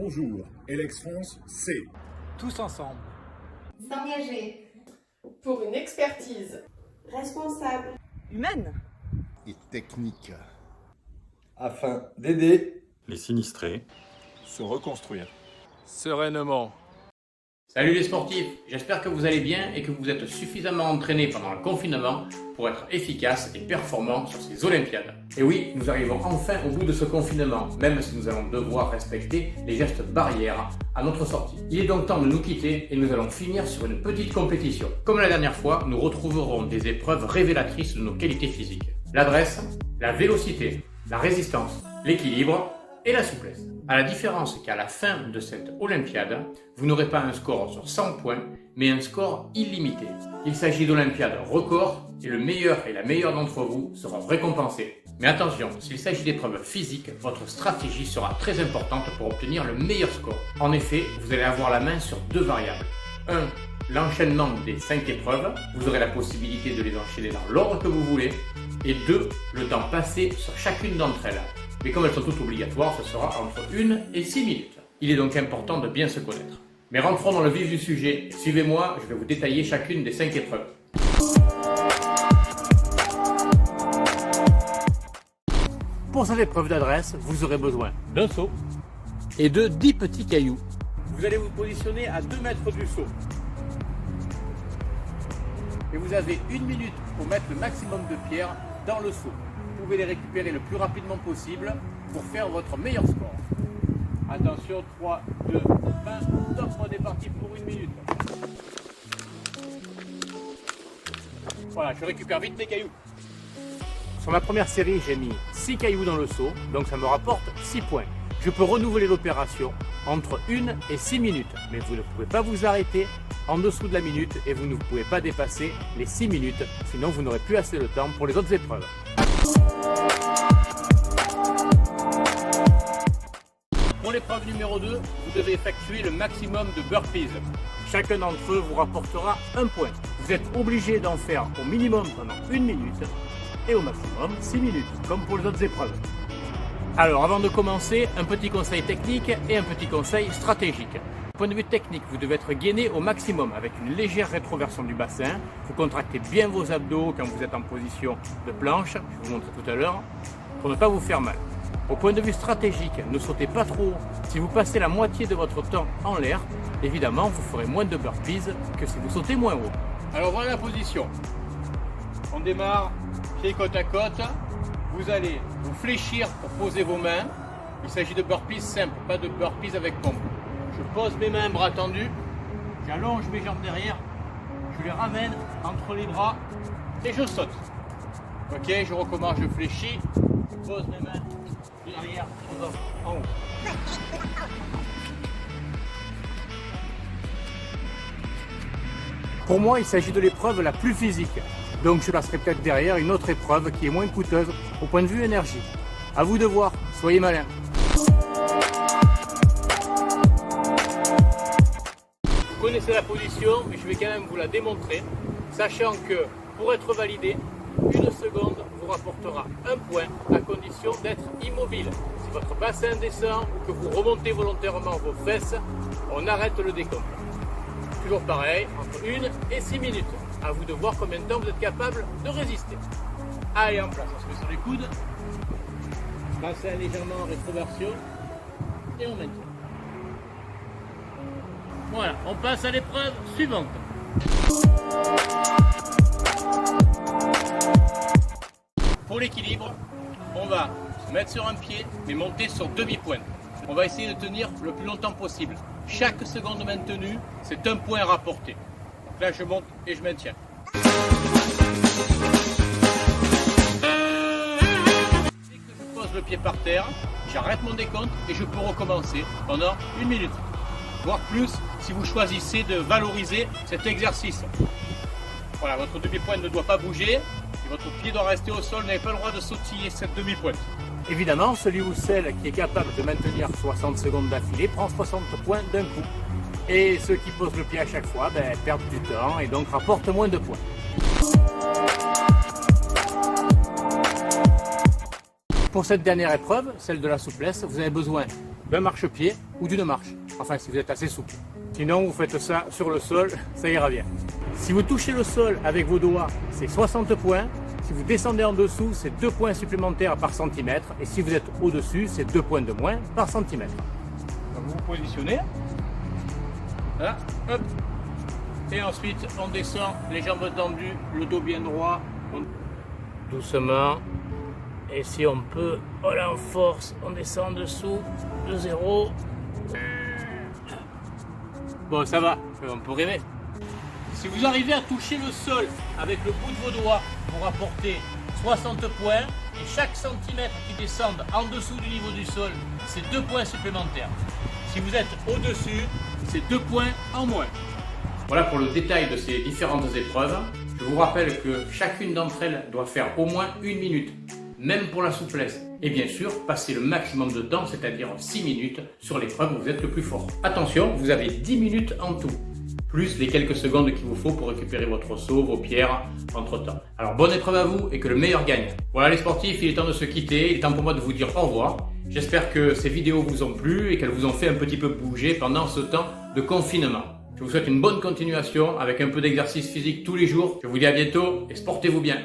Bonjour, Elex France, c'est Tous ensemble. S'engager. Pour une expertise Responsable. Humaine. Et technique. Afin d'aider les sinistrés se reconstruire. Sereinement. Salut les sportifs, j'espère que vous allez bien et que vous êtes suffisamment entraînés pendant le confinement pour être efficaces et performants sur ces Olympiades. Et oui, nous arrivons enfin au bout de ce confinement, même si nous allons devoir respecter les gestes barrières à notre sortie. Il est donc temps de nous quitter et nous allons finir sur une petite compétition. Comme la dernière fois, nous retrouverons des épreuves révélatrices de nos qualités physiques. L'adresse, la vélocité, la résistance, l'équilibre et la souplesse. À la différence qu'à la fin de cette Olympiade, vous n'aurez pas un score sur 100 points, mais un score illimité. Il s'agit d'Olympiades records et le meilleur et la meilleure d'entre vous seront récompensés. Mais attention, s'il s'agit d'épreuves physiques, votre stratégie sera très importante pour obtenir le meilleur score. En effet, vous allez avoir la main sur deux variables. 1. L'enchaînement des 5 épreuves, vous aurez la possibilité de les enchaîner dans l'ordre que vous voulez. Et 2. Le temps passé sur chacune d'entre elles. Mais comme elles sont toutes obligatoires, ce sera entre 1 et 6 minutes. Il est donc important de bien se connaître. Mais rentrons dans le vif du sujet. Suivez-moi, je vais vous détailler chacune des 5 épreuves. Pour cette épreuve d'adresse, vous aurez besoin d'un seau et de 10 petits cailloux. Vous allez vous positionner à 2 mètres du seau. Et vous avez 1 minute pour mettre le maximum de pierres dans le seau. Vous pouvez les récupérer le plus rapidement possible pour faire votre meilleur score. Attention, 3, 2, 1, top, on est parti pour 1 minute. Voilà, je récupère vite mes cailloux. Sur ma première série, j'ai mis 6 cailloux dans le seau, donc ça me rapporte 6 points. Je peux renouveler l'opération entre 1 et 6 minutes, mais vous ne pouvez pas vous arrêter en dessous de la minute et vous ne pouvez pas dépasser les 6 minutes, sinon vous n'aurez plus assez de temps pour les autres épreuves. Pour l'épreuve numéro 2, vous devez effectuer le maximum de burpees. Chacun d'entre eux vous rapportera 1 point. Vous êtes obligé d'en faire au minimum pendant 1 minute et au maximum 6 minutes, comme pour les autres épreuves. Alors, avant de commencer, un petit conseil technique et un petit conseil stratégique. Du point de vue technique, vous devez être gainé au maximum avec une légère rétroversion du bassin. Vous contractez bien vos abdos quand vous êtes en position de planche, je vais vous montrer tout à l'heure, pour ne pas vous faire mal. Au point de vue stratégique, ne sautez pas trop haut. Si vous passez la moitié de votre temps en l'air, évidemment, vous ferez moins de burpees que si vous sautez moins haut. Alors voilà la position. On démarre, pieds côte à côte. Vous allez vous fléchir pour poser vos mains. Il s'agit de burpees simples, pas de burpees avec pompe. Je pose mes mains, bras tendus. J'allonge mes jambes derrière. Je les ramène entre les bras et je saute. Ok, je recommence, je fléchis. Je pose mes mains derrière, en haut. Pour moi, il s'agit de l'épreuve la plus physique. Donc je placerai peut-être derrière une autre épreuve qui est moins coûteuse au point de vue énergie. À vous de voir, soyez malins. Vous connaissez la position, mais je vais quand même vous la démontrer, sachant que pour être validé, 1 seconde vous rapportera 1 point à condition d'être immobile. Si votre bassin descend ou que vous remontez volontairement vos fesses, on arrête le décompte. Toujours pareil, entre 1 et 6 minutes. À vous de voir combien de temps vous êtes capable de résister. Allez, en place, on se met sur les coudes. Bassin légèrement en rétroversion. Et on maintient. Voilà, on passe à l'épreuve suivante. Pour l'équilibre, on va se mettre sur un pied, mais monter sur demi-pointe. On va essayer de tenir le plus longtemps possible. Chaque seconde maintenue, c'est 1 point à rapporter. Donc là, je monte et je maintiens. Dès que je pose le pied par terre, j'arrête mon décompte et je peux recommencer pendant 1 minute. Voire plus si vous choisissez de valoriser cet exercice. Voilà, votre demi-pointe ne doit pas bouger et votre pied doit rester au sol. Vous n'avez pas le droit de sautiller cette demi-pointe. Évidemment, celui ou celle qui est capable de maintenir 60 secondes d'affilée prend 60 points d'un coup. Et ceux qui posent le pied à chaque fois perdent du temps et donc rapportent moins de points. Pour cette dernière épreuve, celle de la souplesse, vous avez besoin d'un marchepied ou d'une marche. Enfin, si vous êtes assez souple. Sinon, vous faites ça sur le sol, ça ira bien. Si vous touchez le sol avec vos doigts, c'est 60 points. Si vous descendez en dessous, c'est 2 points supplémentaires par centimètre. Et si vous êtes au-dessus, c'est 2 points de moins par centimètre. Donc vous vous positionnez. Là, hop. Et ensuite, on descend, les jambes tendues, le dos bien droit. Doucement. Et si on peut, on en force, on descend en dessous de 0. Bon, ça va, on peut rêver. Si vous arrivez à toucher le sol avec le bout de vos doigts, vous rapportez 60 points. Et chaque centimètre qui descend en dessous du niveau du sol, c'est 2 points supplémentaires. Si vous êtes au-dessus, c'est 2 points en moins. Voilà pour le détail de ces différentes épreuves. Je vous rappelle que chacune d'entre elles doit faire au moins 1 minute, même pour la souplesse. Et bien sûr, passer le maximum de temps, c'est-à-dire 6 minutes, sur l'épreuve où vous êtes le plus fort. Attention, vous avez 10 minutes en tout, plus les quelques secondes qu'il vous faut pour récupérer votre seau, vos pierres, entre-temps. Alors bonne épreuve à vous et que le meilleur gagne. Voilà les sportifs, il est temps de se quitter, il est temps pour moi de vous dire au revoir. J'espère que ces vidéos vous ont plu et qu'elles vous ont fait un petit peu bouger pendant ce temps de confinement. Je vous souhaite une bonne continuation avec un peu d'exercice physique tous les jours. Je vous dis à bientôt et sportez-vous bien.